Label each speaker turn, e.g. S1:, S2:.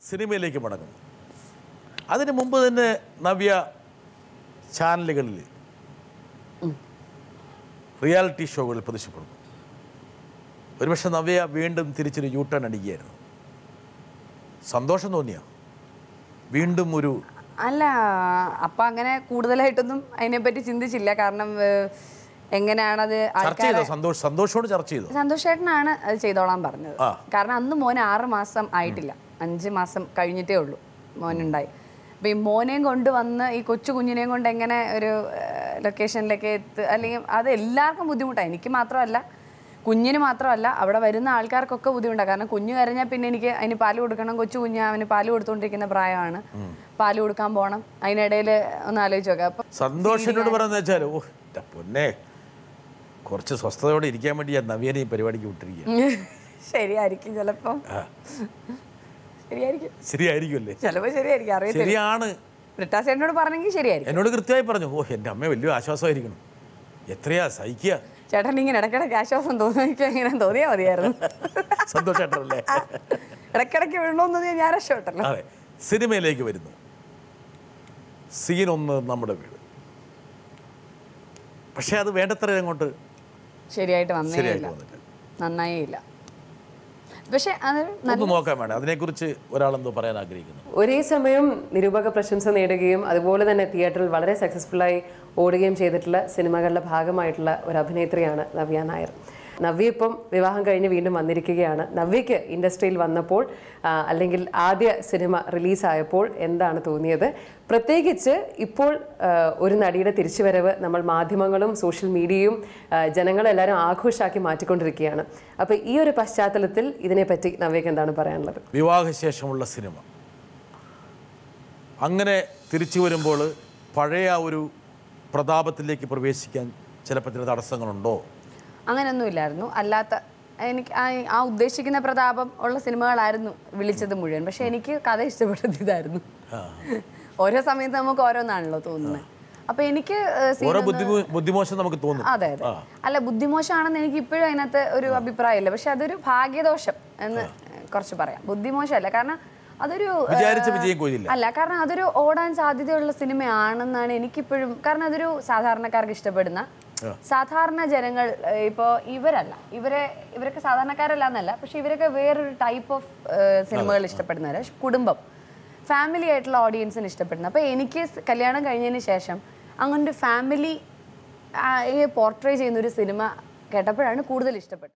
S1: സിനിമയിലേക്ക് മടങ്ങുന്നു. അതിന് മുമ്പ് തന്നെ നവ്യ ചാനലുകളിൽ റിയാലിറ്റി ഷോകളിൽ പ്രത്യക്ഷപ്പെടുന്നു. ഒരുപക്ഷെ നവ്യ വീണ്ടും തിരിച്ചൊരു യൂട്ടേൺ അടിക്കുകയായിരുന്നു. സന്തോഷം തോന്നിയോ വീണ്ടും ഒരു?
S2: അല്ല, അപ്പം അങ്ങനെ കൂടുതലായിട്ടൊന്നും അതിനെപ്പറ്റി ചിന്തിച്ചില്ല. കാരണം എങ്ങനെയാണത്
S1: സന്തോഷോട് ചർച്ച ചെയ്തു.
S2: സന്തോഷേട്ടനാണ് അത് ചെയ്തോളാൻ പറഞ്ഞത്. കാരണം അന്ന് മോന് 6 മാസം ആയിട്ടില്ല, 5 മാസം കഴിഞ്ഞിട്ടേ ഉള്ളൂ മോനുണ്ടായി. അപ്പം ഈ മോനെയും കൊണ്ട് വന്ന് ഈ കൊച്ചു കുഞ്ഞിനെയും കൊണ്ട് എങ്ങനെ ഒരു ലൊക്കേഷനിലേക്ക് അല്ലെങ്കിൽ അത് എല്ലാവർക്കും ബുദ്ധിമുട്ടാണ്. എനിക്ക് മാത്രമല്ല, കുഞ്ഞിന് മാത്രമല്ല, അവിടെ വരുന്ന ആൾക്കാർക്കൊക്കെ ബുദ്ധിമുട്ടാണ്. കാരണം കുഞ്ഞ് കരഞ്ഞാൽ പിന്നെ എനിക്ക് അതിന് പാല് കൊടുക്കണം. കൊച്ചു കുഞ്ഞ് അവന് പാല് കൊടുത്തുകൊണ്ടിരിക്കുന്ന പ്രായമാണ്. പാല് കൊടുക്കാൻ പോകണം. അതിനിടയിൽ ഒന്ന് ആലോചിച്ച് നോക്കാം. അപ്പം
S1: സന്തോഷനോട് പറയുന്നത് വെച്ചാൽ, ഓ പൊന്നെ, കുറച്ച് സ്വസ്ഥതയോടെ ഇരിക്കാൻ വേണ്ടി ഞാൻ നവ്യനെ ഈ പരിപാടിക്ക് വിട്ടിരിക്കുക.
S2: ശരിയായിരിക്കും, ചിലപ്പം
S1: ശരിയായിരിക്കുമല്ലേ?
S2: ചിലപ്പോൾ ശരിയായിരിക്കും, അറിയാം.
S1: ശരിയാണ്.
S2: ബ്രിട്ടാസേട്ടനോട് പറഞ്ഞെങ്കിൽ ശരിയായിരിക്കും.
S1: എന്നോട് കൃത്യമായി പറഞ്ഞു, ഓ എൻ്റെ അമ്മ വലിയ ആശ്വാസമായിരിക്കണം, എത്രയാ സഹിക്കുക.
S2: ചേട്ടൻ ഇങ്ങനെ ഇടയ്ക്കിടയ്ക്ക് ആശ്വാസം തോന്നിക്കാൻ ഇങ്ങനെ തോന്നിയാൽ മതിയായിരുന്നു.
S1: സന്തോഷേട്ടനല്ലേ?
S2: ഇടയ്ക്കിടയ്ക്ക് വീഴണമെന്ന് ഞാൻ രക്ഷപ്പെട്ടല്ലോ.
S1: അതെ, സിനിമയിലേക്ക് വരുന്നു. സീൻ 1 നമ്മുടെ വീട്. പക്ഷെ അത് വേണ്ടത്ര അങ്ങോട്ട്
S2: ശരിയായിട്ട് വന്നില്ല, നന്നായേ ഇല്ല. പക്ഷെ അത്
S1: നോക്കാൻ വേണം. അതിനെക്കുറിച്ച് ഒരാളെന്തോ പറയാൻ ആഗ്രഹിക്കുന്നു.
S3: ഒരേ സമയം നിരൂപക പ്രശംസ നേടുകയും അതുപോലെ തന്നെ തിയേറ്ററിൽ വളരെ സക്സസ്ഫുള്ളായി ഓടുകയും ചെയ്തിട്ടുള്ള സിനിമകളുടെ ഭാഗമായിട്ടുള്ള ഒരു അഭിനേത്രിയാണ് നവ്യ നായർ. നവ്യ ഇപ്പം വിവാഹം കഴിഞ്ഞ് വീണ്ടും വന്നിരിക്കുകയാണ്. നവ്യയ്ക്ക് ഇൻഡസ്ട്രിയിൽ വന്നപ്പോൾ അല്ലെങ്കിൽ ആദ്യ സിനിമ റിലീസായപ്പോൾ എന്താണ് തോന്നിയത്? പ്രത്യേകിച്ച് ഇപ്പോൾ ഒരു നടിയുടെ തിരിച്ചുവരവ് നമ്മൾ മാധ്യമങ്ങളും സോഷ്യൽ മീഡിയയും ജനങ്ങളെല്ലാവരും ആഘോഷമാക്കി മാറ്റിക്കൊണ്ടിരിക്കുകയാണ്. അപ്പോൾ ഈ ഒരു പശ്ചാത്തലത്തിൽ ഇതിനെപ്പറ്റി നവ്യയ്ക്ക് എന്താണ് പറയാനുള്ളത്?
S1: വിവാഹശേഷമുള്ള സിനിമ അങ്ങനെ തിരിച്ചു വരുമ്പോൾ പഴയ ഒരു പ്രതാപത്തിലേക്ക് പ്രവേശിക്കാൻ ചിലപ്പോൾ ചില തടസ്സങ്ങളുണ്ടോ?
S2: അങ്ങനെയൊന്നും ഇല്ലായിരുന്നു. അല്ലാത്ത എനിക്ക് ആ ഉദ്ദേശിക്കുന്ന പ്രതാപം ഉള്ള സിനിമകളായിരുന്നു വിളിച്ചത് മുഴുവൻ. പക്ഷെ എനിക്ക് കഥ ഇഷ്ടപ്പെട്ടത് ഇതായിരുന്നു. ഓരോ സമയത്ത് നമുക്ക് ഓരോന്നാണല്ലോ തോന്നുന്നത്. അപ്പൊ എനിക്ക്
S1: ബുദ്ധിമോശം നമുക്ക് തോന്നും.
S2: അതെ അതെ, അല്ല ബുദ്ധിമോശമാണെന്ന് എനിക്ക് ഇപ്പോഴും അതിനകത്ത് ഒരു അഭിപ്രായമില്ല. പക്ഷെ അതൊരു ഭാഗ്യദോഷം എന്ന് കുറച്ച് പറയാം. ബുദ്ധിമോശമല്ല, കാരണം അതൊരു അല്ല, കാരണം അതൊരു ഓടാൻ സാധ്യതയുള്ള സിനിമയാണെന്നാണ് എനിക്കിപ്പോഴും. കാരണം അതൊരു സാധാരണക്കാർക്ക് ഇഷ്ടപ്പെടുന്ന, സാധാരണ ജനങ്ങൾ, ഇപ്പോൾ ഇവരൊക്കെ സാധാരണക്കാരല്ല എന്നല്ല, പക്ഷെ ഇവരൊക്കെ വേറൊരു ടൈപ്പ് ഓഫ് സിനിമകൾ ഇഷ്ടപ്പെടുന്നവരെ, കുടുംബം, ഫാമിലി ആയിട്ടുള്ള ഓഡിയൻസിന് ഇഷ്ടപ്പെടുന്നത്. അപ്പോൾ എനിക്ക് കല്യാണം കഴിഞ്ഞതിന് ശേഷം അങ്ങനൊരു ഫാമിലി പോർട്രേ ചെയ്യുന്നൊരു സിനിമ കേട്ടപ്പോഴാണ് കൂടുതൽ ഇഷ്ടപ്പെട്ടത്.